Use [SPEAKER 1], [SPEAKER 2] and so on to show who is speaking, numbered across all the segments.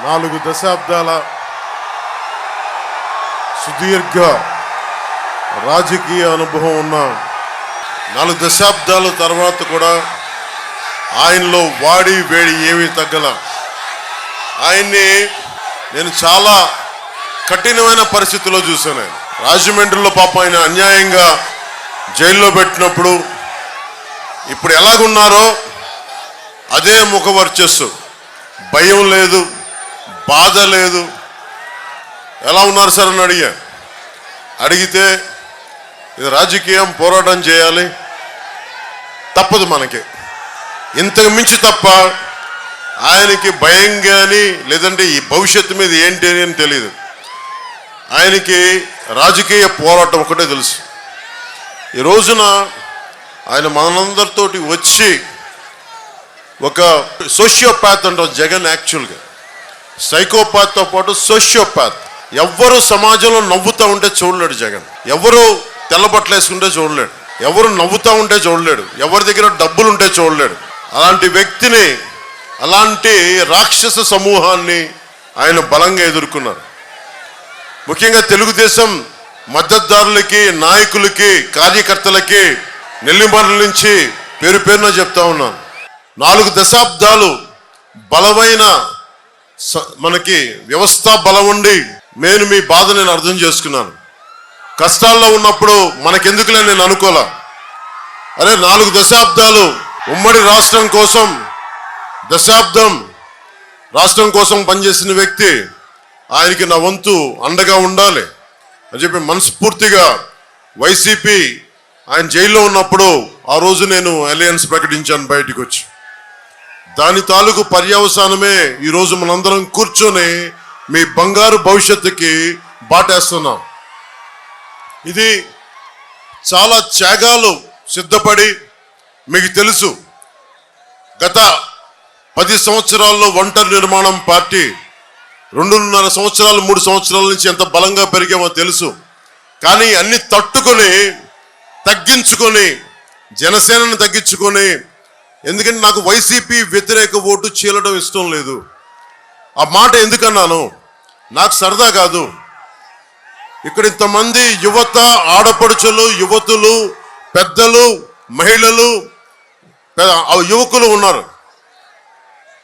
[SPEAKER 1] 4 దశాబ్దాల సుదీర్ఘ రాజకీయ అనుభవం ఉన్న 4 దశాబ్దాల తర్వాత కూడా ఆయనలో వాడి వేడి ఏమీ తగ్గల. ఆయన్ని నేను చాలా కఠినమైన పరిస్థితుల్లో చూశాను. రాజమండ్రిలో పాపం ఆయన అన్యాయంగా జైల్లో పెట్టినప్పుడు ఇప్పుడు ఎలాగున్నారో అదే ముఖ వర్చస్సు, భయం లేదు, బాధ లేదు. ఎలా ఉన్నారు సార్ అని అడిగితే ఇది రాజకీయం, పోరాటం చేయాలి, తప్పదు మనకి, ఇంతకు మించి తప్ప ఆయనకి భయం కానీ లేదంటే ఈ భవిష్యత్తు మీద ఏంటి అని తెలియదు. ఆయనకి రాజకీయ పోరాటం ఒకటే తెలుసు. ఈ రోజున ఆయన మనందరితోటి వచ్చి ఒక సోషియోపాత్ అంటారు జగన్. యాక్చువల్గా సైకోపాత్తో పాటు సోషియోపాత్. ఎవ్వరు సమాజంలో నవ్వుతూ ఉంటే చూడలేడు జగన్. ఎవరు తెల్లబట్టలు వేసుకుంటే చూడలేడు, ఎవరు నవ్వుతూ ఉంటే చూడలేడు, ఎవరి దగ్గర డబ్బులు ఉంటే చూడలేడు. అలాంటి వ్యక్తిని, అలాంటి రాక్షస సమూహాన్ని ఆయన బలంగా ఎదుర్కొన్నారు. ముఖ్యంగా తెలుగుదేశం మద్దతుదారులకి, నాయకులకి, కార్యకర్తలకి నెల్లిమర్ల నుంచి పేరు పేరున చెప్తా ఉన్నాను. 4 దశాబ్దాలు బలమైన మనకి వ్యవస్థ బలం ఉండి నేను మీ బాధ నేను అర్థం చేసుకున్నాను. కష్టాల్లో ఉన్నప్పుడు మనకెందుకులే నేను అనుకోలే. అరే 4 దశాబ్దాలు ఉమ్మడి రాష్ట్రం కోసం, దశాబ్దం రాష్ట్రం కోసం పనిచేసిన వ్యక్తి, ఆయనకి నా వంతు అండగా ఉండాలి అని చెప్పి మనస్ఫూర్తిగా వైసీపీ ఆయన జైల్లో ఉన్నప్పుడు ఆ రోజు నేను అలయన్స్ ప్రకటించాను బయటికి వచ్చి. దాని తాలూకు పర్యవసానమే ఈరోజు మనందరం కూర్చొని మీ బంగారు భవిష్యత్తుకి బాటేస్తున్నాం. ఇది చాలా త్యాగాలు సిద్ధపడి, మీకు తెలుసు గత 10 సంవత్సరాల్లో ఒంటరి నిర్మాణం పార్టీ 2.5 సంవత్సరాలు 3 సంవత్సరాల నుంచి ఎంత బలంగా పెరిగామో తెలుసు. కానీ అన్ని తట్టుకొని, తగ్గించుకొని, జనసేనను తగ్గించుకొని, ఎందుకంటే నాకు వైసీపీ వ్యతిరేక ఓటు చీలడం ఇష్టం లేదు. ఆ మాట ఎందుకన్నాను, నాకు సరదా కాదు. ఇక్కడ ఇంతమంది యువత, ఆడపడుచులు, యువతులు, పెద్దలు, మహిళలు, యువకులు ఉన్నారు.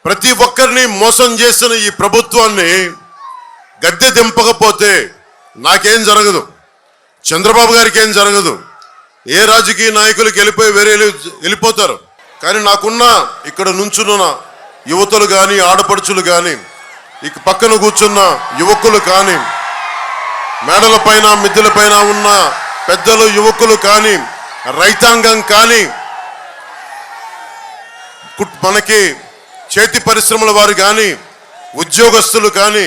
[SPEAKER 1] ప్రతి ఒక్కరిని మోసం చేసిన ఈ ప్రభుత్వాన్ని గద్దె దింపకపోతే నాకేం జరగదు, చంద్రబాబు గారికి ఏం జరగదు, ఏ రాజకీయ నాయకులకి వెళ్ళిపోతారు. కానీ నాకున్న ఇక్కడ నుంచున్న యువతులు కానీ, ఆడపడుచులు కానీ, ఇక పక్కన కూర్చున్న యువకులు కానీ, మేడల పైన మిద్దెల పైన ఉన్న పెద్దలు, యువకులు కానీ, రైతాంగం కానీ, మనకి చేతి పరిశ్రమల వారు కానీ, ఉద్యోగస్తులు కానీ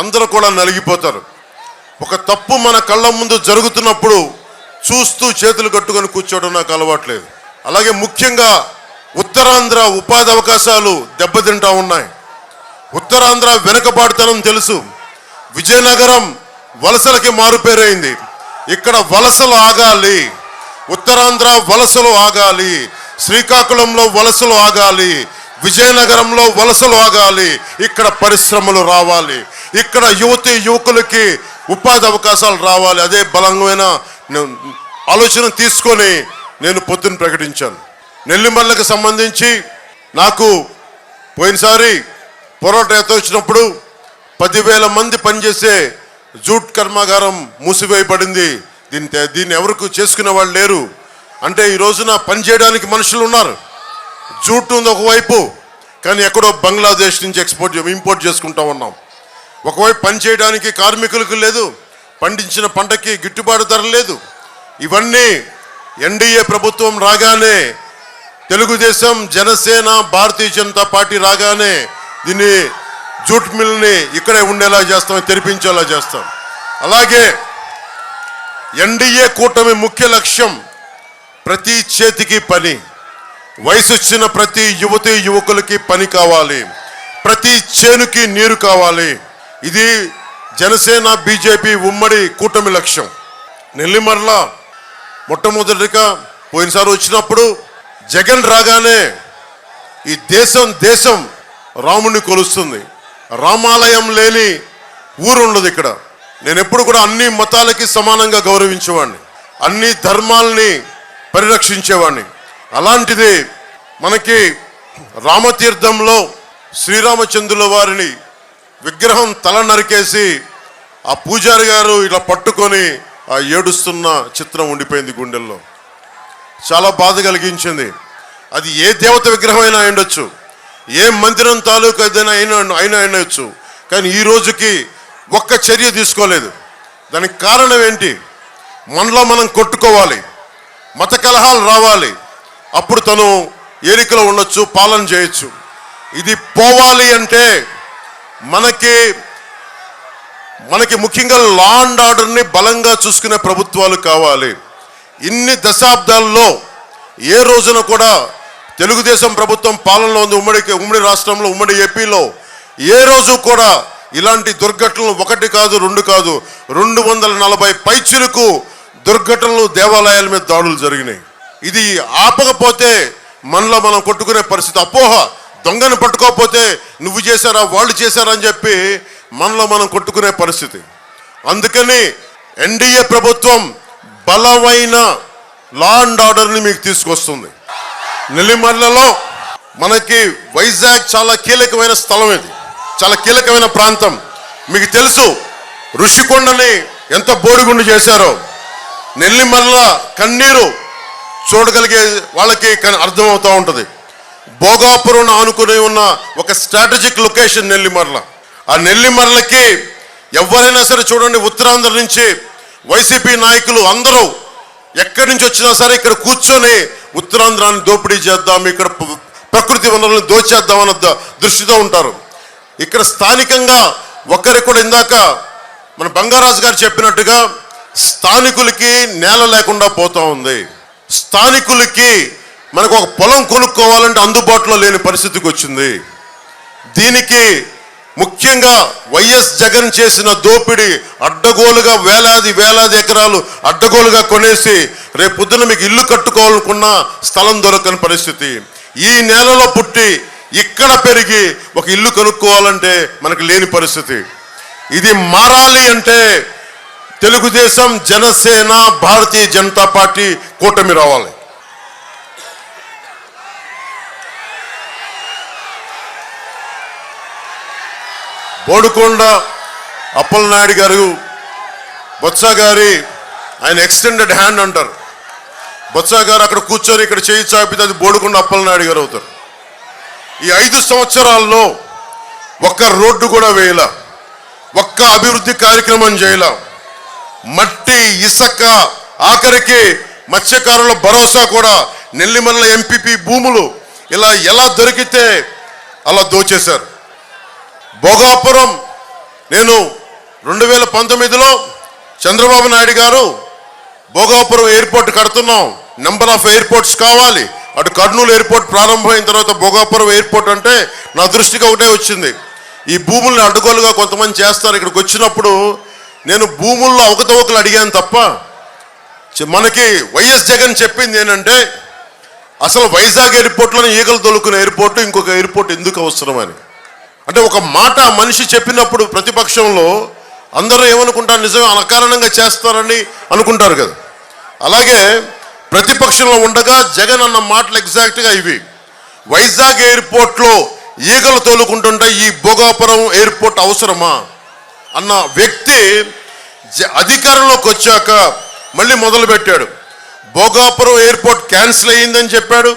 [SPEAKER 1] అందరూ కూడా నలిగిపోతారు. ఒక తప్పు మన కళ్ళ ముందు జరుగుతున్నప్పుడు చూస్తూ చేతులు కట్టుకొని కూర్చోవడం నాకు అలవాట్లేదు. అలాగే ముఖ్యంగా ఉత్తరాంధ్ర ఉపాధి అవకాశాలు దెబ్బతింటా ఉన్నాయి. ఉత్తరాంధ్ర వెనుకబాటుతనం తెలుసు. విజయనగరం వలసలకి మారుపేరైంది. ఇక్కడ వలసలు ఆగాలి, ఉత్తరాంధ్ర వలసలు ఆగాలి, శ్రీకాకుళంలో వలసలు ఆగాలి, విజయనగరంలో వలసలు ఆగాలి, ఇక్కడ పరిశ్రమలు రావాలి, ఇక్కడ యువతి యువకులకి ఉపాధి అవకాశాలు రావాలి. అదే బలమైన ఆలోచన తీసుకొని నేను పొద్దున్న ప్రకటించాను. నెల్లిమర్లకు సంబంధించి నాకు పోయినసారి పోరాట యాత్ర వచ్చినప్పుడు 10,000 మంది పనిచేసే జూట్ కర్మాగారం మూసివేయబడింది. దీన్ని ఎవరికి చేసుకునే వాళ్ళు లేరు. అంటే ఈ రోజున పనిచేయడానికి మనుషులు ఉన్నారు. జూట్ ఉంది ఒకవైపు, కానీ ఎక్కడో బంగ్లాదేశ్ నుంచి ఇంపోర్ట్ చేసుకుంటా ఉన్నాం. ఒకవైపు పనిచేయడానికి కార్మికులకు లేదు, పండించిన పంటకి గిట్టుబాటు ధర లేదు. ఇవన్నీ ఎన్డీఏ ప్రభుత్వం రాగానే, తెలుగుదేశం, జనసేన, భారతీయ జనతా పార్టీ రాగానే దీన్ని జూట్ మిల్ని ఇక్కడే ఉండేలా చేస్తాం, తెరిపించేలా చేస్తాం. అలాగే ఎన్డీఏ కూటమి ముఖ్య లక్ష్యం ప్రతి చేతికి పని, వయసు వచ్చిన ప్రతి యువతి యువకులకి పని కావాలి, ప్రతి చేనుకి నీరు కావాలి. ఇది జనసేన బీజేపీ ఉమ్మడి కూటమి లక్ష్యం. నెల్లిమర్ల మొట్టమొదటిగా పోయినసారి వచ్చినప్పుడు జగన్ రాగానే ఈ దేశం రాముడిని కొలుస్తుంది. రామాలయం లేని ఊరు ఉండదు ఇక్కడ. నేను ఎప్పుడు కూడా అన్ని మతాలకి సమానంగా గౌరవించేవాడిని, అన్ని ధర్మాలని పరిరక్షించేవాడిని. అలాంటిది మనకి రామతీర్థంలో శ్రీరామచంద్రుల వారిని విగ్రహం తల నరికేసి ఆ పూజారి గారు ఇలా పట్టుకొని ఆ ఏడుస్తున్న చిత్రం ఉండిపోయింది గుండెల్లో. చాలా బాధ కలిగించింది. అది ఏ దేవత విగ్రహం అయినా ఉండొచ్చు, ఏ మందిరం తాలూకు ఏదైనా అయినా ఉండొచ్చు, కానీ ఈ రోజుకి ఒక్క చర్య తీసుకోలేదు. దానికి కారణం ఏంటి? మనలో మనం కొట్టుకోవాలి, మత కలహాలు రావాలి, అప్పుడు తను ఏరికలో ఉండొచ్చు, పాలన చేయొచ్చు. ఇది పోవాలి అంటే మనకి ముఖ్యంగా లా అండ్ ఆర్డర్ని బలంగా చూసుకునే ప్రభుత్వాలు కావాలి. ఇన్ని దశాబ్దాల్లో ఏ రోజున కూడా తెలుగుదేశం ప్రభుత్వం పాలనలో ఉంది ఉమ్మడి రాష్ట్రంలో, ఉమ్మడి ఏపీలో ఏ రోజు కూడా ఇలాంటి దుర్ఘటనలు 1 కాదు 2 కాదు 240 పైచిలకు దుర్ఘటనలు దేవాలయాల మీద దాడులు జరిగినాయి. ఇది ఆపకపోతే మనలో మనం కొట్టుకునే పరిస్థితి. అపోహ, దొంగను పట్టుకోకపోతే నువ్వు చేశారా వాళ్ళు చేశారా అని చెప్పి మనలో మనం కొట్టుకునే పరిస్థితి. అందుకని ఎన్డీఏ ప్రభుత్వం బలమైన లా అండ్ ఆర్డర్ని మీకు తీసుకొస్తుంది. నెల్లిమర్లలో మనకి వైజాగ్ చాలా కీలకమైన స్థలం, ఇది చాలా కీలకమైన ప్రాంతం. మీకు తెలుసు ఋషికొండని ఎంత బోడిగుండు చేశారో. నెల్లిమర్ల కన్నీరు చూడగలిగే వాళ్ళకి అర్థమవుతూ ఉంటుంది. భోగాపురం ఆనుకుని ఉన్న ఒక స్ట్రాటజిక్ లొకేషన్ నెల్లిమర్ల. ఆ నెల్లిమర్లకి ఎవరైనా సరే చూడండి, ఉత్తరాంధ్ర నుంచి వైసీపీ నాయకులు అందరూ ఎక్కడి నుంచి వచ్చినా సరే ఇక్కడ కూర్చొని ఉత్తరాంధ్రాన్ని దోపిడీ చేద్దాం, ఇక్కడ ప్రకృతి వనరులను దోచేద్దామన్న దృష్టితో ఉంటారు. ఇక్కడ స్థానికంగా ఒక్కరికి కూడా ఇందాక మన బంగారాజు గారు చెప్పినట్టుగా స్థానికులకి నేల లేకుండా పోతా ఉంది. స్థానికులకి మనకు ఒక పొలం కొనుక్కోవాలంటే అందుబాటులో లేని పరిస్థితికి వచ్చింది. దీనికి ముఖ్యంగా వైఎస్ జగన్ చేసిన దోపిడీ, అడ్డగోలుగా వేలాది ఎకరాలు అడ్డగోలుగా కొనేసి రేపు పొద్దున మీకు ఇల్లు కట్టుకోవాలనుకున్న స్థలం దొరకని పరిస్థితి. ఈ నేలలో పుట్టి ఇక్కడ పెరిగి ఒక ఇల్లు కొనుక్కోవాలంటే మనకు లేని పరిస్థితి. ఇది మారాలి అంటే తెలుగుదేశం, జనసేన, భారతీయ జనతా పార్టీ కూటమి రావాలి. బోడుకొండ అప్పలనాయుడు గారు, బొత్స గారి ఆయన ఎక్స్టెండెడ్ హ్యాండ్ అంటారు. బొత్స గారు అక్కడ కూర్చొని ఇక్కడ చేయి చాపితే అది బోడుకొండ అప్పలనాయుడు గారు అవుతారు. ఈ 5 సంవత్సరాల్లో ఒక్క రోడ్డు కూడా వేయలా, ఒక్క అభివృద్ధి కార్యక్రమం చేయలా. మట్టి, ఇసుక, ఆఖరికి మత్స్యకారుల భరోసా కూడా నెల్లిమర్ల ఎంపీపీ భూములు ఇలా ఎలా దొరికితే అలా దోచేశారు. భోగాపురం నేను 2019లో చంద్రబాబు నాయుడు గారు భోగాపురం ఎయిర్పోర్ట్ కడుతున్నాం, నెంబర్ ఆఫ్ ఎయిర్పోర్ట్స్ కావాలి, అటు కర్నూలు ఎయిర్పోర్ట్ ప్రారంభమైన తర్వాత భోగాపురం ఎయిర్పోర్ట్ అంటే నా దృష్టికి ఒకటే వచ్చింది, ఈ భూముల్ని అడ్డగోలుగా కొంతమంది చేస్తారు. ఇక్కడికి వచ్చినప్పుడు నేను భూముల్లో అవకతవకలు అడిగాను తప్ప మనకి వైఎస్ జగన్ చెప్పింది ఏంటంటే అసలు వైజాగ్ ఎయిర్పోర్ట్లోనే ఈగలు తొలుకునే ఎయిర్పోర్ట్, ఇంకొక ఎయిర్పోర్ట్ ఎందుకు అవసరమని. అంటే ఒక మాట మనిషి చెప్పినప్పుడు ప్రతిపక్షంలో అందరూ ఏమనుకుంటారు, నిజమే అకారణంగా చేస్తారని అనుకుంటారు కదా. అలాగే ప్రతిపక్షంలో ఉండగా జగన్ అన్న మాటలు ఎగ్జాక్ట్గా ఇవి. వైజాగ్ ఎయిర్పోర్ట్లో ఈగలు తోలుకుంటుంటే ఈ భోగాపురం ఎయిర్పోర్ట్ అవసరమా అన్న వ్యక్తి అధికారంలోకి వచ్చాక మళ్ళీ మొదలుపెట్టాడు. భోగాపురం ఎయిర్పోర్ట్ క్యాన్సిల్ అయ్యిందని చెప్పాడు,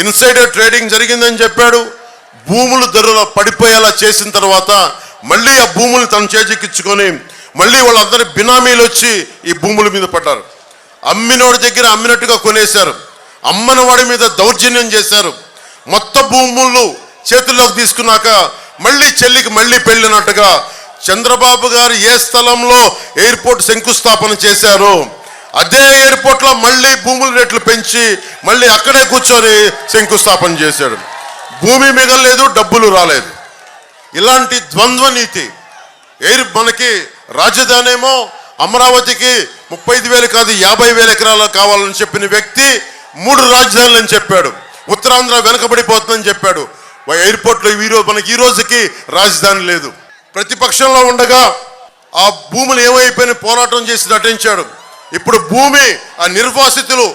[SPEAKER 1] ఇన్సైడర్ ట్రేడింగ్ జరిగిందని చెప్పాడు, భూములు ధరలు పడిపోయేలా చేసిన తర్వాత మళ్ళీ ఆ భూములు తన చేజిక్కించుకొని మళ్ళీ వాళ్ళందరి బినామీలు వచ్చి ఈ భూముల మీద పడ్డారు. అమ్మినోడి దగ్గర అమ్మినట్టుగా కొనేశారు, అమ్మని వాడి మీద దౌర్జన్యం చేశారు. మొత్తం భూములు చేతుల్లోకి తీసుకున్నాక మళ్ళీ చెల్లికి మళ్ళీ పెళ్ళినట్టుగా చంద్రబాబు గారు ఏ స్థలంలో ఎయిర్పోర్ట్ శంకుస్థాపన చేశారో అదే ఎయిర్పోర్ట్లో మళ్ళీ భూముల రేట్లు పెంచి మళ్ళీ అక్కడే కూర్చొని శంకుస్థాపన చేశాడు. భూమి మిగలేదు, డబ్బులు రాలేదు. ఇలాంటి ద్వంద్వ నీతి. మనకి రాజధాని ఏమో అమరావతికి 35,000 కాదు 50,000 ఎకరాలు కావాలని చెప్పిన వ్యక్తి 3 రాజధానులు అని చెప్పాడు. ఉత్తరాంధ్ర వెనకబడిపోతుందని చెప్పాడు. ఎయిర్పోర్ట్లో మనకి ఈ రోజుకి రాజధాని లేదు. ప్రతిపక్షంలో ఉండగా ఆ భూములు ఏమైపోయిన పోరాటం చేసి నటించాడు. ఇప్పుడు భూమి ఆ నిర్వాసితులు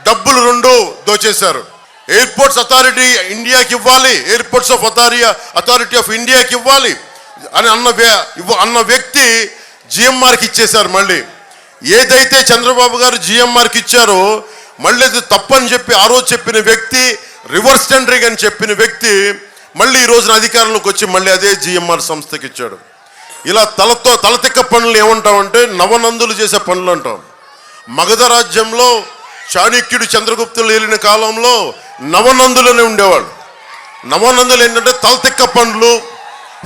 [SPEAKER 1] డబ్బులు రెండు దోచేశారు. ఎయిర్పోర్ట్స్ అథారిటీ ఇండియాకి ఇవ్వాలి, ఎయిర్పోర్ట్స్ ఆఫ్ అథారిటీ ఆఫ్ ఇండియాకి ఇవ్వాలి అని అన్న వ్యక్తి జిఎంఆర్కి ఇచ్చేశారు. మళ్ళీ ఏదైతే చంద్రబాబు గారు జిఎంఆర్కి ఇచ్చారో మళ్ళీ అది తప్పని చెప్పి ఆ రోజు చెప్పిన వ్యక్తి, రివర్స్ టెండరింగ్ అని చెప్పిన వ్యక్తి మళ్ళీ ఈ రోజున అధికారంలోకి వచ్చి మళ్ళీ అదే జిఎంఆర్ సంస్థకి ఇచ్చాడు. ఇలా తలతిక్క పనులు ఏమంటామంటే నవనందులు చేసే పనులు అంటాం. మగధ రాజ్యంలో చాణక్యుడు చంద్రగుప్తులు ఏలిన కాలంలో నవనందులనే ఉండేవాళ్ళు. నవనందులు ఏంటంటే తలతిక్క పనులు,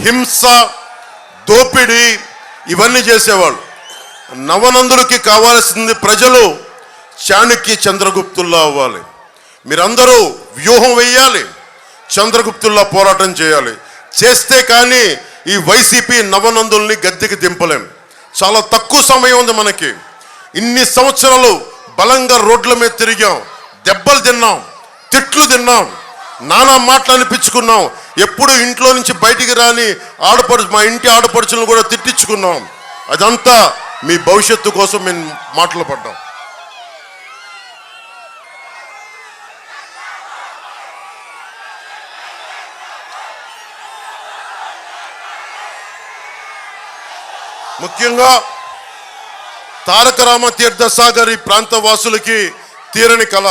[SPEAKER 1] హింస, దోపిడీ ఇవన్నీ చేసేవాళ్ళు. నవనందులకి కావాల్సింది ప్రజలు చాణక్య చంద్రగుప్తుల్లా అవ్వాలి. మీరందరూ వ్యూహం వేయాలి, చంద్రగుప్తుల్లా పోరాటం చేయాలి. చేస్తే కానీ ఈ వైసీపీ నవనందుల్ని గద్దెకి దింపలేం. చాలా తక్కువ సమయం ఉంది మనకి. ఇన్ని సంవత్సరాలు బలంగా రోడ్ల మీద తిరిగాం, దెబ్బలు తిన్నాం, తిట్లు తిన్నాం, నానా మాటలు అనిపించుకున్నాం. ఎప్పుడు ఇంట్లో నుంచి బయటికి రాని మా ఇంటి ఆడపడుచులను కూడా తిట్టించుకున్నాం. అదంతా మీ భవిష్యత్తు కోసం మేము మాటలు పడ్డాం. ముఖ్యంగా తారక రామతీర్థ సాగర్ ఈ ప్రాంత వాసులకి తీరని కళ.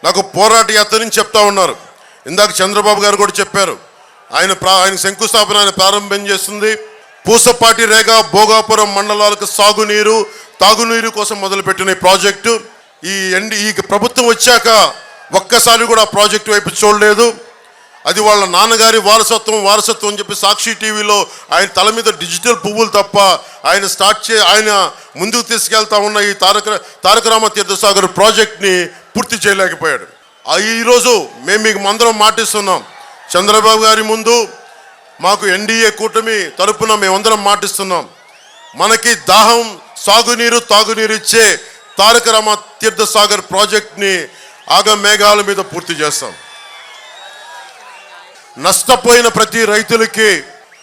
[SPEAKER 1] నాకు పోరాట యాత్ర నుంచి చెప్తా ఉన్నారు. ఇందాక చంద్రబాబు గారు కూడా చెప్పారు. ఆయన శంకుస్థాపన ఆయన ప్రారంభం చేస్తుంది. పూసపాటి, రేగా, భోగాపురం మండలాలకు సాగునీరు, తాగునీరు కోసం మొదలుపెట్టిన ఈ ప్రాజెక్టు ఈ ప్రభుత్వం వచ్చాక ఒక్కసారి కూడా ఆ ప్రాజెక్టు వైపు చూడలేదు. అది వాళ్ళ నాన్నగారి వారసత్వం అని చెప్పి సాక్షి టీవీలో ఆయన తల మీద డిజిటల్ పువ్వులు తప్ప ఆయన ముందుకు తీసుకెళ్తా ఉన్న ఈ తారక రామతీర్థ సాగర్ ప్రాజెక్ట్ని పూర్తి చేయలేకపోయాడు. ఈరోజు మేము మీకు అందరం మాటిస్తున్నాం. చంద్రబాబు గారి ముందు మాకు ఎన్డీఏ కూటమి తరపున మేమందరం మాటిస్తున్నాం. మనకి దాహం, సాగునీరు, తాగునీరు ఇచ్చే తారక రామతీర్థ సాగర్ ప్రాజెక్ట్ని ఆగమేఘాల మీద పూర్తి చేస్తాం. నష్టపోయిన ప్రతి రైతులకి,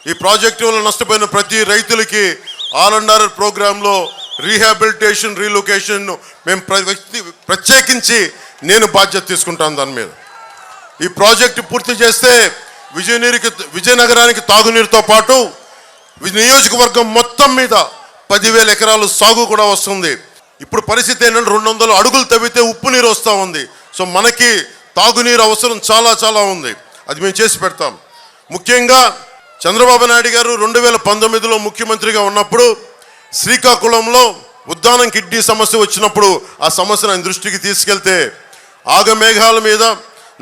[SPEAKER 1] ఈ ప్రాజెక్టు వల్ల నష్టపోయిన ప్రతి రైతులకి R&R ప్రోగ్రాంలో రీహాబిలిటేషన్, రీలొకేషన్ మేము ప్రత్యేకించి నేను బాధ్యత తీసుకుంటాను. దాని మీద ఈ ప్రాజెక్టు పూర్తి చేస్తే విజయనగరానికి తాగునీరుతో పాటు నియోజకవర్గం మొత్తం మీద 10,000 ఎకరాలు సాగు కూడా వస్తుంది. ఇప్పుడు పరిస్థితి ఏంటంటే 200 అడుగులు తవ్వితే ఉప్పు నీరు వస్తూ ఉంది. సో మనకి తాగునీరు అవసరం చాలా చాలా ఉంది. అది మేము చేసి పెడతాం. ముఖ్యంగా చంద్రబాబు నాయుడు గారు 2019లో ముఖ్యమంత్రిగా ఉన్నప్పుడు శ్రీకాకుళంలో ఉద్దానం కిడ్నీ సమస్య వచ్చినప్పుడు ఆ సమస్యను ఆయన దృష్టికి తీసుకెళ్తే ఆగమేఘాల మీద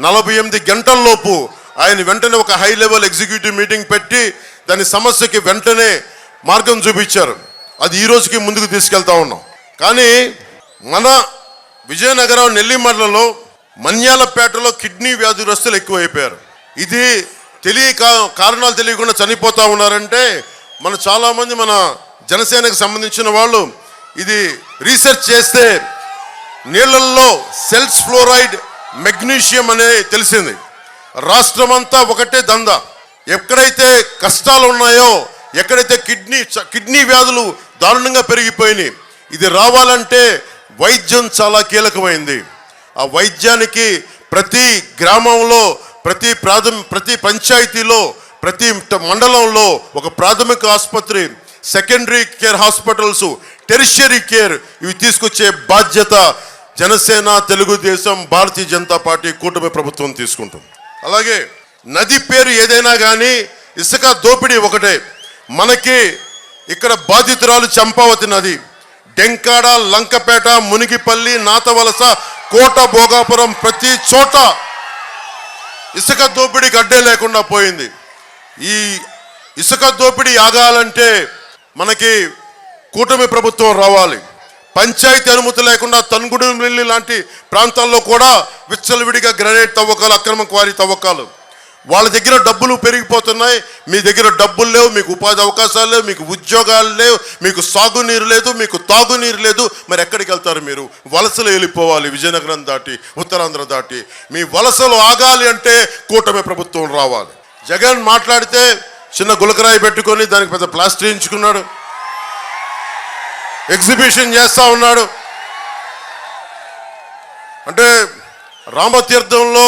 [SPEAKER 1] 48 గంటల్లోపు ఆయన వెంటనే ఒక హై లెవెల్ ఎగ్జిక్యూటివ్ మీటింగ్ పెట్టి దాని సమస్యకి వెంటనే మార్గం చూపించారు. అది ఈ రోజుకి ముందుకు తీసుకెళ్తా ఉన్నాం. కానీ మన విజయనగరం నెల్లిమర్లలో, మన్యాలపేటలో కిడ్నీ వ్యాధిగ్రస్తులు ఎక్కువైపోయారు. ఇది కారణాలు తెలియకుండా చనిపోతూ ఉన్నారంటే చాలామంది మన జనసేనకు సంబంధించిన వాళ్ళు ఇది రీసెర్చ్ చేస్తే నీళ్ళల్లో సెల్స్ ఫ్లోరైడ్, మెగ్నీషియం అనేది తెలిసింది. రాష్ట్రమంతా ఒకటే దందా. ఎక్కడైతే కష్టాలు ఉన్నాయో, ఎక్కడైతే కిడ్నీ వ్యాధులు దారుణంగా పెరిగిపోయినాయి, ఇది రావాలంటే వైద్యం చాలా కీలకమైంది. ఆ వైద్యానికి ప్రతి గ్రామంలో, ప్రతి పంచాయతీలో, ప్రతి మండలంలో ఒక ప్రాథమిక ఆసుపత్రి, secondary care hospitals, tertiary care ఇవి తీసుకొచ్చే బాధ్యత జనసేన, తెలుగుదేశం, భారతీయ జనతా పార్టీ కూటమి ప్రభుత్వం తీసుకుంటుంది. అలాగే నది పేరు ఏదైనా కానీ ఇసుక దోపిడీ ఒకటే. మనకి ఇక్కడ బాధితురాలు చంపావతి నది, డెంకాడ, లంకపేట, మునిగిపల్లి, నాతవలస, కోట, భోగాపురం ప్రతి చోట ఇసుక దోపిడీకి అడ్డే లేకుండా పోయింది. ఈ ఇసుక దోపిడీ ఆగాలంటే మనకి కూటమి ప్రభుత్వం రావాలి. పంచాయతీ అనుమతి లేకుండా తన్గుడుమిల్లి లాంటి ప్రాంతాల్లో కూడా విచ్చలవిడిగా గ్రానైట్ తవ్వకాలు, అక్రమ క్వారీ తవ్వకాలు. వాళ్ళ దగ్గర డబ్బులు పెరిగిపోతున్నాయి, మీ దగ్గర డబ్బులు లేవు, మీకు ఉపాధి అవకాశాలు లేవు, మీకు ఉద్యోగాలు లేవు, మీకు సాగునీరు లేదు, మీకు తాగునీరు లేదు. మరి ఎక్కడికి వెళ్తారు మీరు? వలసలు వెళ్ళిపోవాలి, విజయనగరం దాటి, ఉత్తరాంధ్ర దాటి. మీ వలసలు ఆగాలి అంటే కూటమి ప్రభుత్వం రావాలి. జగన్ మాట్లాడితే చిన్న గులకరాయి పెట్టుకొని దానికి పెద్ద ప్లాస్టర్ వేయించుకున్నాడు, ఎగ్జిబిషన్ చేస్తా ఉన్నాడు. అంటే రామతీర్థంలో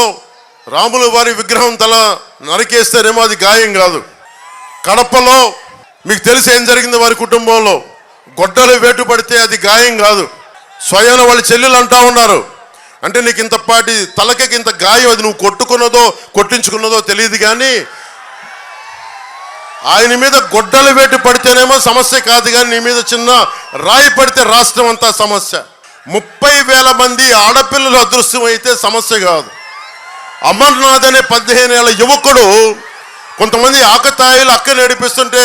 [SPEAKER 1] రాముల వారి విగ్రహం తల నరికేస్తేనేమో అది గాయం కాదు. కడపలో మీకు తెలిసి ఏం జరిగింది, వారి కుటుంబంలో గొడ్డలు వేటు పడితే అది గాయం కాదు. స్వయాన వాళ్ళ చెల్లెలు అంటా ఉన్నారు, అంటే నీకు ఇంతపాటి తలకి ఇంత గాయం, అది నువ్వు కొట్టుకున్నదో కొట్టించుకున్నదో తెలియదు, కానీ ఆయన మీద గొడ్డలు వేటు పడితేనేమో సమస్య కాదు, కానీ నీ మీద చిన్న రాయి పడితే రాష్ట్రం అంతా సమస్య. 30,000 మంది ఆడపిల్లలు అదృశ్యం అయితే సమస్య కాదు. అమర్నాథ్ అనే 15 ఏళ్ల యువకుడు కొంతమంది ఆకతాయిలు అక్కని నడిపిస్తుంటే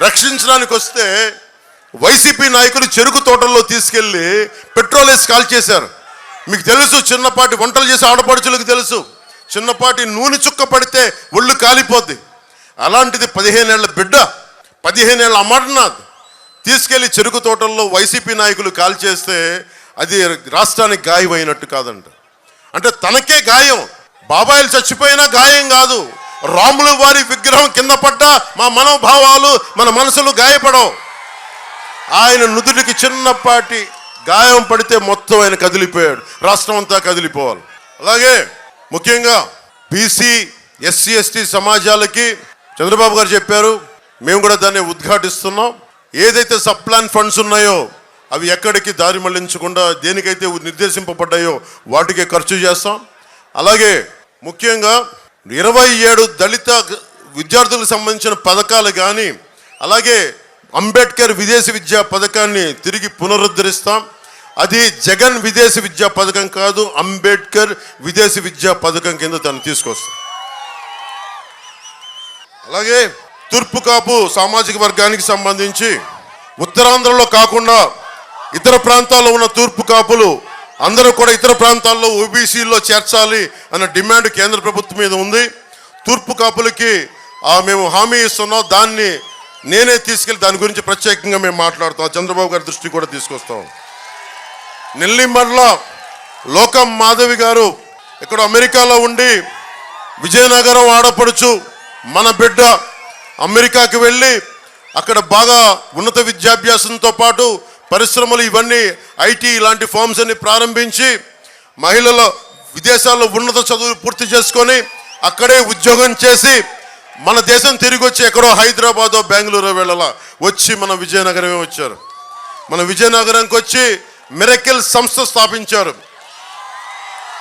[SPEAKER 1] రక్షించడానికి వస్తే వైసీపీ నాయకులు చెరుకు తోటల్లో తీసుకెళ్లి పెట్రోల్ వేసి కాల్ చేశారు. మీకు తెలుసు, చిన్నపాటి వంటలు చేసే ఆడపడుచులకు తెలుసు, చిన్నపాటి నూనె చుక్క పడితే ఒళ్ళు కాలిపోద్ది. అలాంటిది 15 ఏళ్ల బిడ్డ, 15 ఏళ్ల అమర్నాథ్ తీసుకెళ్లి చెరుకు తోటల్లో వైసీపీ నాయకులు కాల్ చేస్తే అది రాష్ట్రానికి గాయం అయినట్టు కాదంట. అంటే తనకే గాయం, బాబాయిలు చచ్చిపోయినా గాయం కాదు. రాముల వారి విగ్రహం కింద పడ్డా మా మనోభావాలు, మన మనసులు గాయపడవు. ఆయన నుదుటికి చిన్నపాటి గాయం పడితే మొత్తం ఆయన కదిలిపోయాడు, రాష్ట్రం అంతా కదిలిపోవాలి. అలాగే ముఖ్యంగా బీసీ, ఎస్సీ, ఎస్టీ సమాజాలకి చంద్రబాబు గారు చెప్పారు, మేము కూడా దాన్ని ఉద్ఘాటిస్తున్నాం. ఏదైతే సబ్ ప్లాన్ ఫండ్స్ ఉన్నాయో అవి ఎక్కడికి దారి మళ్లించకుండా దేనికైతే నిర్దేశింపబడ్డాయో వాటికే ఖర్చు చేస్తాం. అలాగే ముఖ్యంగా 27 దళిత విద్యార్థులకు సంబంధించిన పథకాలు కానీ, అలాగే అంబేద్కర్ విదేశీ విద్యా పథకాన్ని తిరిగి పునరుద్ధరిస్తాం. అది జగన్ విదేశీ విద్యా పథకం కాదు, అంబేద్కర్ విదేశీ విద్యా పథకం కింద దాన్ని తీసుకొస్తాం. అలాగే తూర్పు కాపు సామాజిక వర్గానికి సంబంధించి ఉత్తరాంధ్రలో కాకుండా ఇతర ప్రాంతాల్లో ఉన్న తూర్పు కాపులు అందరూ కూడా ఇతర ప్రాంతాల్లో ఓబీసీల్లో చేర్చాలి అన్న డిమాండ్ కేంద్ర ప్రభుత్వం మీద ఉంది. తూర్పు కాపులకి మేము హామీ ఇస్తున్నాం, దాన్ని నేనే తీసుకెళ్ళి దాని గురించి ప్రత్యేకంగా మేము మాట్లాడుతాం, చంద్రబాబు గారి దృష్టి కూడా తీసుకొస్తాం. నెల్లిమర్ల లోకం మాధవి గారు ఇక్కడ అమెరికాలో ఉండి విజయనగరం ఆడపడుచు మన బిడ్డ అమెరికాకి వెళ్ళి అక్కడ బాగా ఉన్నత విద్యాభ్యాసంతో పాటు పరిశ్రమలు ఇవన్నీ ఐటీ ఇలాంటి ఫార్మ్స్ అన్ని ప్రారంభించి మహిళల విదేశాల్లో ఉన్నత చదువులు పూర్తి చేసుకొని అక్కడే ఉద్యోగం చేసి మన దేశం తిరిగి వచ్చి ఎక్కడో హైదరాబాదో బెంగళూరు వెళ్ళాలా వచ్చి మన విజయనగరమే వచ్చారు. మన విజయనగరంకి వచ్చి మిరకిల్ సంస్థ స్థాపించారు.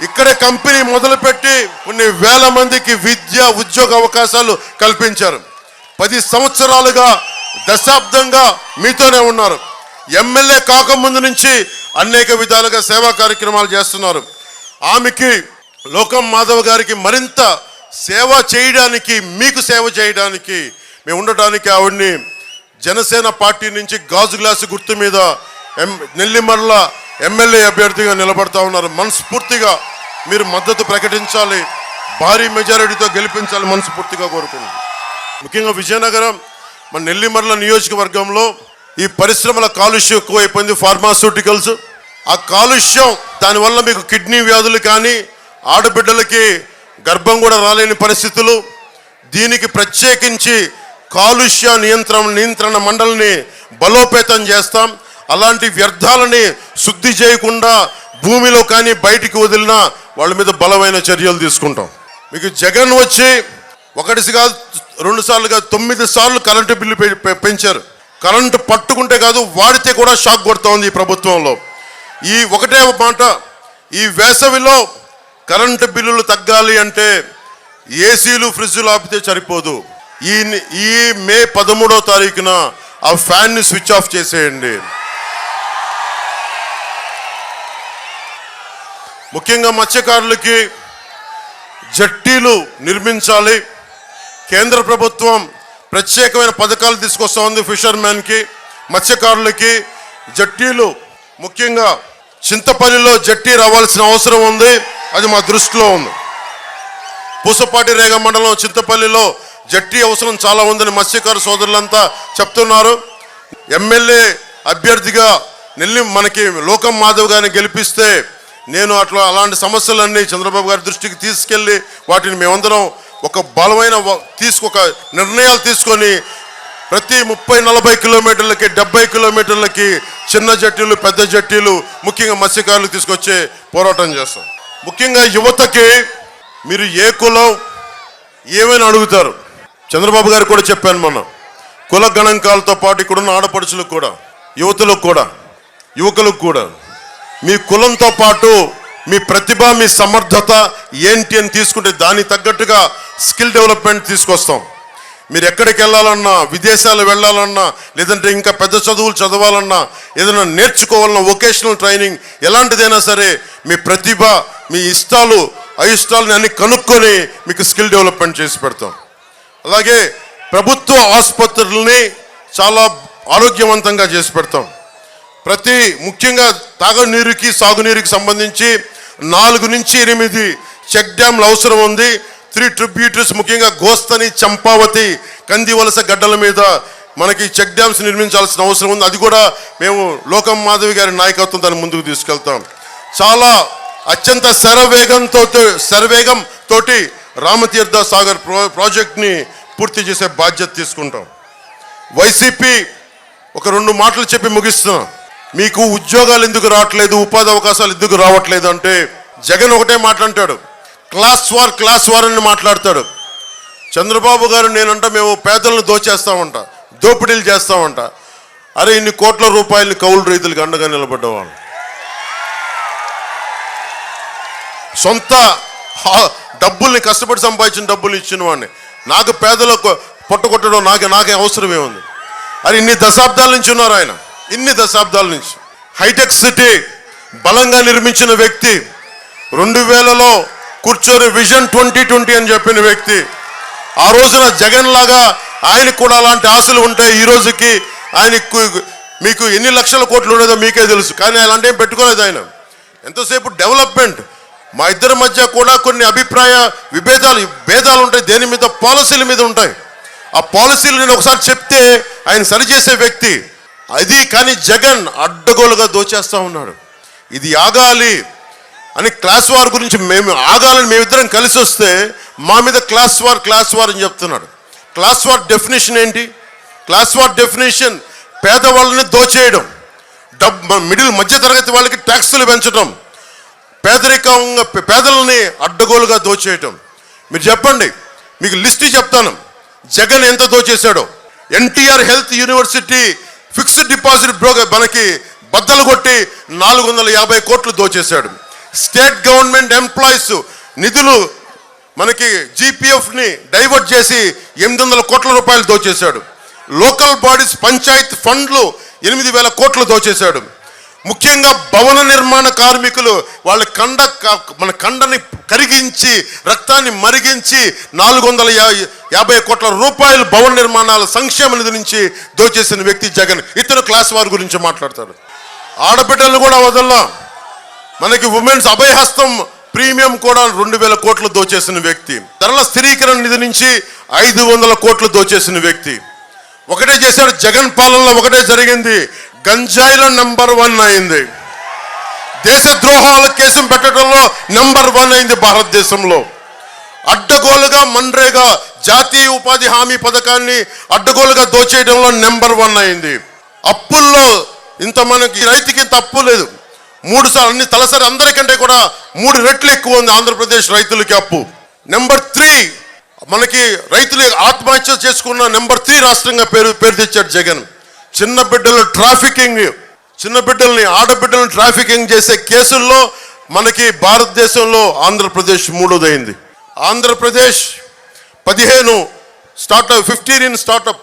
[SPEAKER 1] ఇక్కడే కంపెనీ మొదలుపెట్టి కొన్ని వేల మందికి విద్య ఉద్యోగ అవకాశాలు కల్పించారు. 10 సంవత్సరాలుగా దశాబ్దంగా మీతోనే ఉన్నారు. ఎమ్మెల్యే కాకముందు నుంచి అనేక విధాలుగా సేవా కార్యక్రమాలు చేస్తున్నారు. ఆమెకి లోకం మాధవ్ గారికి మరింత సేవ చేయడానికి, మీకు సేవ చేయడానికి, మేము ఉండటానికి ఆవిడ్ని జనసేన పార్టీ నుంచి గాజు గ్లాసు గుర్తు మీద నెల్లిమర్ల ఎమ్మెల్యే అభ్యర్థిగా నిలబడతా ఉన్నారు. మనస్ఫూర్తిగా మీరు మద్దతు ప్రకటించాలి, భారీ మెజారిటీతో గెలిపించాలి మనస్ఫూర్తిగా కోరుకుంటున్నాను. ముఖ్యంగా విజయనగరం మన నెల్లిమర్ల నియోజకవర్గంలో ఈ పరిశ్రమల కాలుష్యం ఎక్కువైపోయింది, ఫార్మాస్యూటికల్స్. ఆ కాలుష్యం దానివల్ల మీకు కిడ్నీ వ్యాధులు కానీ ఆడబిడ్డలకి గర్భం కూడా రాలేని పరిస్థితులు. దీనికి ప్రత్యేకించి కాలుష్య నియంత్రణ మండలిని బలోపేతం చేస్తాం. అలాంటి వ్యర్థాలని శుద్ధి చేయకుండా భూమిలో కానీ బయటికి వదిలినా వాళ్ళ మీద బలమైన చర్యలు తీసుకుంటాం. మీకు జగన్ వచ్చి ఒకటి కాదు 2 సార్లు కాదు 9 సార్లు కరెంటు బిల్లు పెంచారు. కరెంటు పట్టుకుంటే కాదు వాడితే కూడా షాక్ కొడుతూ ఉంది ఈ ప్రభుత్వంలో. ఈ ఒకటే మాట, ఈ వేసవిలో కరెంటు బిల్లులు తగ్గాలి అంటే ఏసీలు ఫ్రిడ్జ్లు ఆపితే సరిపోదు. ఈ మే 13వ తారీఖున ఆ ఫ్యాన్ని స్విచ్ ఆఫ్ చేసేయండి. ముఖ్యంగా మత్స్యకారులకి జట్టీలు నిర్మించాలి. కేంద్ర ప్రభుత్వం ప్రత్యేకమైన పథకాలు తీసుకొస్తా ఉంది. ఫిషర్మెన్కి, మత్స్యకారులకి జట్టీలు, ముఖ్యంగా చింతపల్లిలో జట్టీ రావాల్సిన అవసరం ఉంది, అది మా దృష్టిలో ఉంది. పూసపాటి రేగ మండలం చింతపల్లిలో జట్టి అవసరం చాలా ఉందని మత్స్యకారు సోదరులంతా చెప్తున్నారు. ఎమ్మెల్యే అభ్యర్థిగా మనకి లోకం మాధవ్ గారిని గెలిపిస్తే నేను అలాంటి సమస్యలన్నీ చంద్రబాబు గారి దృష్టికి తీసుకెళ్ళి వాటిని మేమందరం ఒక బలమైన ఒక నిర్ణయాలు తీసుకొని ప్రతి 30-40 కిలోమీటర్లకి 70 కిలోమీటర్లకి చిన్న జట్టీలు పెద్ద జట్టీలు ముఖ్యంగా మత్స్యకారులు తీసుకొచ్చే పోరాటం చేస్తాం. ముఖ్యంగా యువతకి మీరు ఏ కులం ఏమైనా అడుగుతారు. చంద్రబాబు గారు కూడా చెప్పాను మొన్న, కుల గణాంకాలతో పాటు ఇక్కడున్న ఆడపడుచులకు కూడా యువతులకు కూడా యువకులకు కూడా మీ కులంతో పాటు మీ ప్రతిభ మీ సమర్థత ఏంటి అని తీసుకుంటే దానికి తగ్గట్టుగా స్కిల్ డెవలప్మెంట్ తీసుకొస్తాం. మీరు ఎక్కడికి వెళ్ళాలన్నా, విదేశాలు వెళ్ళాలన్నా, లేదంటే ఇంకా పెద్ద చదువులు చదవాలన్నా, ఏదైనా నేర్చుకోవాలన్నా, వొకేషనల్ ట్రైనింగ్ ఎలాంటిదైనా సరే మీ ప్రతిభ మీ ఇష్టాలు అయిష్టాలని అన్ని కనుక్కొని మీకు స్కిల్ డెవలప్మెంట్ చేసి పెడతాం. అలాగే ప్రభుత్వ ఆసుపత్రుల్ని చాలా ఆరోగ్యవంతంగా చేసి పెడతాం. ముఖ్యంగా తాగునీరుకి సాగునీరుకి సంబంధించి 4 నుంచి 8 చెక్ డ్యాంలు అవసరం ఉంది. 3 ట్రిబ్యూటరీస్ ముఖ్యంగా గోస్తని, చంపావతి, కందివలస గడ్డల మీద మనకి చెక్ డ్యామ్స్ నిర్మించాల్సిన అవసరం ఉంది. అది కూడా మేము లోకం మాధవి గారి నాయకత్వం దాన్ని ముందుకు తీసుకెళ్తాం. చాలా అత్యంత శరవేగం తోటి రామతీర్థ సాగర్ ప్రాజెక్ట్ని పూర్తి చేసే బాధ్యత తీసుకుంటాం. వైసీపీ ఒక 2 మాటలు చెప్పి ముగిస్తున్నాం. మీకు ఉద్యోగాలు ఎందుకు రావట్లేదు, ఉపాధి అవకాశాలు ఎందుకు రావట్లేదు అంటే జగన్ ఒకటే మాట్లాంటాడు, క్లాస్ వార్ అని మాట్లాడతాడు. చంద్రబాబు గారు నేనంట మేము పేదలను దోచేస్తామంట, దోపిడీలు చేస్తామంట. అరే ఇన్ని కోట్ల రూపాయలని కౌలు రైతులకు అండగా నిలబడ్డవాళ్ళు, సొంత డబ్బుల్ని కష్టపడి సంపాదించిన డబ్బులు ఇచ్చిన వాడిని నాకు పేదలకు పొట్టగొట్టడం నాకే అవసరమే ఉంది. అది ఇన్ని దశాబ్దాల నుంచి ఉన్నారు ఆయన, ఇన్ని దశాబ్దాల నుంచి. హైటెక్ సిటీ బలంగా నిర్మించిన వ్యక్తి, 2000లో కూర్చొని విజన్ 2020 అని చెప్పిన వ్యక్తి. ఆ రోజున జగన్ లాగా ఆయనకు కూడా అలాంటి ఆశలు ఉంటాయి. ఈ రోజుకి ఆయనకు మీకు ఎన్ని లక్షల కోట్లు ఉండేదో మీకే తెలుసు, కానీ అలాంటి ఏం పెట్టుకోలేదు ఆయన. ఎంతసేపు డెవలప్మెంట్. మా ఇద్దరి మధ్య కూడా కొన్ని అభిప్రాయ భేదాలు ఉంటాయి, దేని మీద, పాలసీల మీద ఉంటాయి. ఆ పాలసీలు నేను ఒకసారి చెప్తే ఆయన సరిచేసే వ్యక్తి అది. కానీ జగన్ అడ్డగోలుగా దోచేస్తూ ఉన్నాడు. ఇది ఆగాలి అని క్లాస్ వార్ గురించి మేము ఆగాలని మేమిద్దరం కలిసి వస్తే మా మీద క్లాస్ వార్ అని చెప్తున్నాడు. క్లాస్ వార్ డెఫినేషన్ ఏంటి? క్లాస్ వార్ డెఫినేషన్ పేదవాళ్ళని దోచేయడం, మధ్యతరగతి వాళ్ళకి ట్యాక్సులు పెంచడం, పేదలని అడ్డగోలుగా దోచేయటం. మీరు చెప్పండి, మీకు లిస్ట్ చెప్తాను జగన్ ఎంత దోచేశాడో. NTR health university fixed deposit మనకి బద్దలు కొట్టి 450 కోట్లు దోచేశాడు. స్టేట్ గవర్నమెంట్ ఎంప్లాయీస్ నిధులు మనకి జీపీఎఫ్ని డైవర్ట్ చేసి 800 కోట్ల రూపాయలు దోచేశాడు. లోకల్ బాడీస్ పంచాయత్ ఫండ్లు 8000 కోట్లు దోచేశాడు. ముఖ్యంగా భవన నిర్మాణ కార్మికులు వాళ్ళ మన కండని కరిగించి రక్తాన్ని మరిగించి 450 కోట్ల రూపాయలు భవన నిర్మాణాల సంక్షేమ నిధి నుంచి దోచేసిన వ్యక్తి జగన్. ఇతను క్లాస్ వార్ గురించి మాట్లాడతాడు. ఆడబిడ్డలు కూడా వదల్లా. మనకి ఉమెన్స్ అభయహస్తం ప్రీమియం కూడా 2000 కోట్లు దోచేసిన వ్యక్తి. ధరల స్థిరీకరణ నిధి నుంచి 500 కోట్లు దోచేసిన వ్యక్తి. ఒకటే చేశాడు జగన్ పాలనలో, ఒకటే జరిగింది, గంజాయిలో నెంబర్ 1 అయింది. దేశ ద్రోహాల కేసు పెట్టడంలో నెంబర్ 1 అయింది భారతదేశంలో. అడ్డగోలుగా మన్రేగా జాతీయ ఉపాధి హామీ పథకాన్ని అడ్డగోలుగా దోచేయడంలో నెంబర్ 1 అయింది. అప్పుల్లో ఇంత మనకి రైతుకి తప్పు లేదు, 3 సార్లు అన్ని తలసరి అందరికంటే కూడా 3 రెట్లు ఎక్కువ ఉంది ఆంధ్రప్రదేశ్ రైతులకి అప్పు. నెంబర్ 3 మనకి రైతులు ఆత్మహత్య చేసుకున్న నెంబర్ 3 రాష్ట్రంగా పేరు తెచ్చాడు జగన్. చిన్న బిడ్డల్ని ఆడబిడ్డలను ట్రాఫికింగ్ చేసే కేసుల్లో మనకి భారతదేశంలో ఆంధ్రప్రదేశ్ 3ది అయింది. ఆంధ్రప్రదేశ్ 15 స్టార్టప్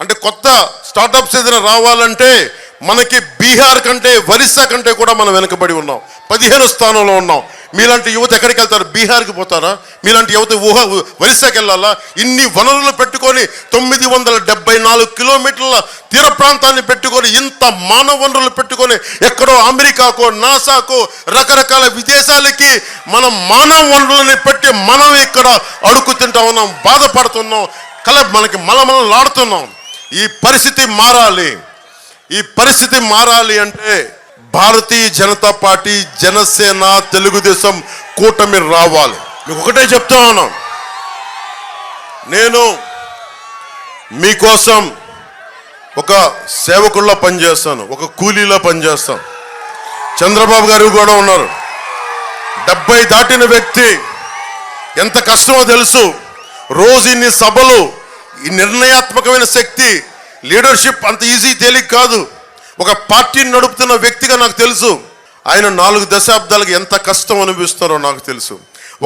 [SPEAKER 1] అంటే కొత్త స్టార్టప్స్ ఏదైనా రావాలంటే మనకి బీహార్ కంటే ఒరిస్సా కంటే కూడా మనం వెనకబడి ఉన్నాం. 15వ స్థానంలో ఉన్నాం. మీలాంటి యువత ఎక్కడికి వెళ్తారు? బీహార్కి పోతారా? మీలాంటి యువత ఒరిస్సాకి వెళ్ళాలా? ఇన్ని వనరులు పెట్టుకొని 974 కిలోమీటర్ల తీర ప్రాంతాన్ని పెట్టుకొని, ఇంత మానవ వనరులు పెట్టుకొని, ఎక్కడో అమెరికాకో నాసాకో రకరకాల విదేశాలకి మనం మానవ వనరులని పెట్టి మనం ఇక్కడ అడుగు తింటా ఉన్నాం, బాధపడుతున్నాం, మనకి మలమలలాడుతున్నాం. ఈ పరిస్థితి మారాలి. ఈ పరిస్థితి మారాలి అంటే భారతీయ జనతా పార్టీ, జనసేన, తెలుగుదేశం కూటమి రావాలి. మీకు ఒకటే చెప్తా ఉన్నాం, నేను మీకోసం ఒక సేవకుల్లో పనిచేస్తాను, ఒక కూలీలో పనిచేస్తాను. చంద్రబాబు గారు కూడా ఉన్నారు. 70 దాటిన వ్యక్తి, ఎంత కష్టమో తెలుసు. రోజు ఇన్ని సభలు, ఈ నిర్ణయాత్మకమైన శక్తి, లీడర్షిప్ అంత ఈజీ తేలిక కాదు. ఒక పార్టీని నడుపుతున్న వ్యక్తిగా నాకు తెలుసు. ఆయన 4 దశాబ్దాలకు ఎంత కష్టం అనిపిస్తారో నాకు తెలుసు.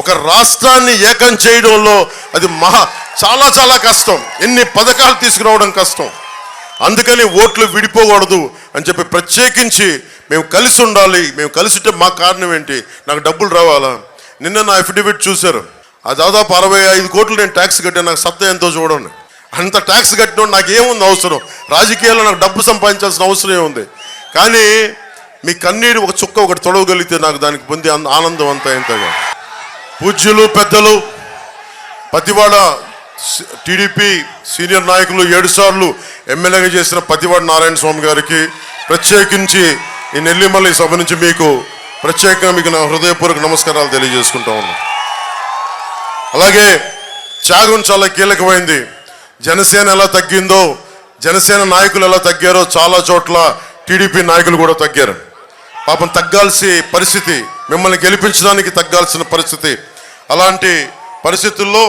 [SPEAKER 1] ఒక రాష్ట్రాన్ని ఏకం చేయడంలో అది చాలా చాలా కష్టం. ఎన్ని పథకాలు తీసుకురావడం కష్టం. అందుకని ఓట్లు విడిపోకూడదు అని చెప్పి ప్రత్యేకించి మేము కలిసి ఉండాలి. మేము కలిసి ఉంటే మా కారణం ఏంటి? నాకు డబ్బులు రావాలా? నిన్న నా అఫిడవిట్ చూశారు. ఆ దాదాపు 65 కోట్లు నేను ట్యాక్స్ కట్టాను. నాకు సత్తా ఎంతో చూడండి. అంత ట్యాక్స్ కట్టిన నాకేముంది అవసరం? రాజకీయాల్లో నాకు డబ్బు సంపాదించాల్సిన అవసరం ఏముంది? కానీ మీ కన్నీరు ఒక చుక్క ఒకటి తొడవగలిగితే నాకు దానికి పొందే ఆనందం అంతా ఎంతగా. పూజ్యులు పెద్దలు, పతివాడ టీడీపీ సీనియర్ నాయకులు, 7 సార్లు ఎమ్మెల్యేగా చేసిన పతివాడ నారాయణ స్వామి గారికి ప్రత్యేకించి ఈ నెల్లిమల్లి సభ నుంచి మీకు ప్రత్యేకంగా మీకు నా హృదయపూర్వక నమస్కారాలు తెలియజేసుకుంటా ఉన్నాను. అలాగే త్యాగం చాలా కీలకమైంది. జనసేన ఎలా తగ్గిందో, జనసేన నాయకులు ఎలా తగ్గారో, చాలా చోట్ల టీడీపీ నాయకులు కూడా తగ్గారు. పాపం తగ్గాల్సి పరిస్థితి, మిమ్మల్ని గెలిపించడానికి తగ్గాల్సిన పరిస్థితి. అలాంటి పరిస్థితుల్లో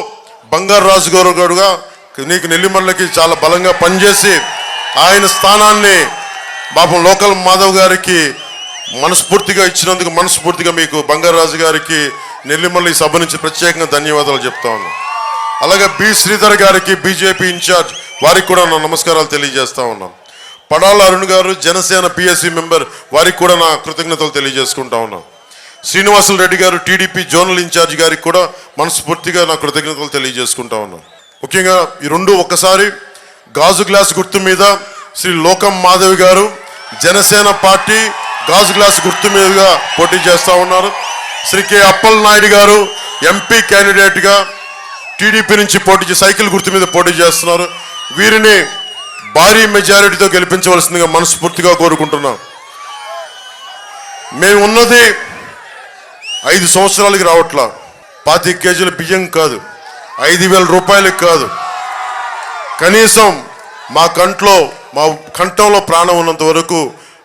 [SPEAKER 1] బంగారు రాజు గారుగా నీకు నెల్లిమర్లకి చాలా బలంగా పనిచేసి ఆయన స్థానాన్ని పాపం లోకల్ మాధవ్ గారికి మనస్ఫూర్తిగా ఇచ్చినందుకు మనస్ఫూర్తిగా మీకు బంగారు రాజు గారికి నెల్లిమల్లి సభ నుంచి ప్రత్యేకంగా ధన్యవాదాలు చెప్తా ఉన్నాను. అలాగే బి శ్రీధర్ గారికి, బీజేపీ ఇన్ఛార్జ్, వారికి కూడా నా నమస్కారాలు తెలియజేస్తా ఉన్నాను. పడాల అరుణ్ గారు, జనసేన పిఎస్సి మెంబర్, వారికి కూడా నా కృతజ్ఞతలు తెలియజేసుకుంటా ఉన్నాను. శ్రీనివాసులు రెడ్డి గారు, టీడీపీ జోనల్ ఇన్ఛార్జ్ గారికి కూడా మనస్ఫూర్తిగా నా కృతజ్ఞతలు తెలియజేసుకుంటా ఉన్నాను. ముఖ్యంగా ఈ రెండు ఒక్కసారి గాజు గ్లాస్ గుర్తు మీద శ్రీ లోకం మాధవి గారు జనసేన పార్టీ గాజు గ్లాస్ గుర్తు మీదుగా పోటీ చేస్తూ ఉన్నారు. శ్రీ కె అప్పల్ నాయుడు గారు ఎంపీ క్యాండిడేట్గా టీడీపీ నుంచి సైకిల్ గుర్తు మీద పోటీ చేస్తున్నారు. వీరిని భారీ మెజారిటీతో గెలిపించవలసిందిగా మనస్ఫూర్తిగా కోరుకుంటున్నాం. మేము ఉన్నది 5 సంవత్సరాలకి రావట్లా. 25 కేజీల బియ్యం కాదు, 5,000 రూపాయలకి కాదు. కనీసం మా కంఠంలో ప్రాణం ఉన్నంత వరకు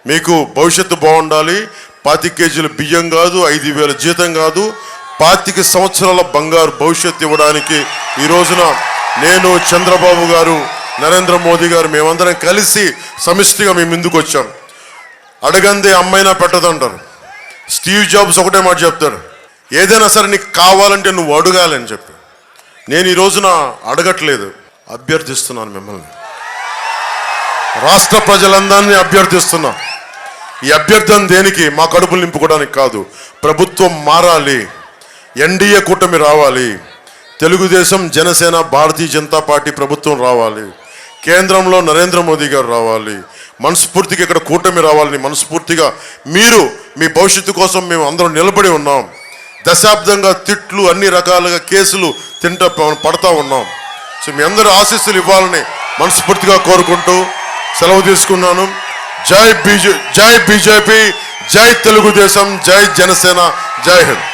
[SPEAKER 1] మీకు భవిష్యత్తు బాగుండాలి. 25 కేజీల బియ్యం కాదు, 5,000 జీతం కాదు, 25 సంవత్సరాల బంగారు భవిష్యత్తు ఇవ్వడానికి ఈ రోజున నేను, చంద్రబాబు గారు, నరేంద్ర మోదీ గారు మేమందరం కలిసి సమిష్టిగా మేము ముందుకు వచ్చాం. అడగందే అమ్మైనా పెట్టదంటారు. స్టీవ్ జాబ్స్ ఒకటే మాట చెప్తాడు, ఏదైనా సరే నీకు కావాలంటే నువ్వు అడగాలని చెప్పి. నేను ఈ రోజున అడగట్లేదు, అభ్యర్థిస్తున్నాను మిమ్మల్ని, రాష్ట్ర ప్రజలందరినీ అభ్యర్థిస్తున్నా. ఈ అభ్యర్థన దేనికి? మా కడుపులు నింపుకోవడానికి కాదు. ప్రభుత్వం మారాలి, ఎన్డీఏ కూటమి రావాలి, తెలుగుదేశం, జనసేన, భారతీయ జనతా పార్టీ ప్రభుత్వం రావాలి, కేంద్రంలో నరేంద్ర మోదీ గారు రావాలి, మనస్ఫూర్తిగా ఇక్కడ కూటమి రావాలని మనస్ఫూర్తిగా మీరు మీ భవిష్యత్తు కోసం మేము అందరం నిలబడి ఉన్నాం. దశాబ్దంగా తిట్లు, అన్ని రకాలుగా కేసులు పడతా ఉన్నాం. సో మీ అందరూ ఆశీస్సులు ఇవ్వాలని మనస్ఫూర్తిగా కోరుకుంటూ సెలవు తీసుకున్నాను. జై బీజేపీ, జై తెలుగుదేశం, జై జనసేన, జై హింద్.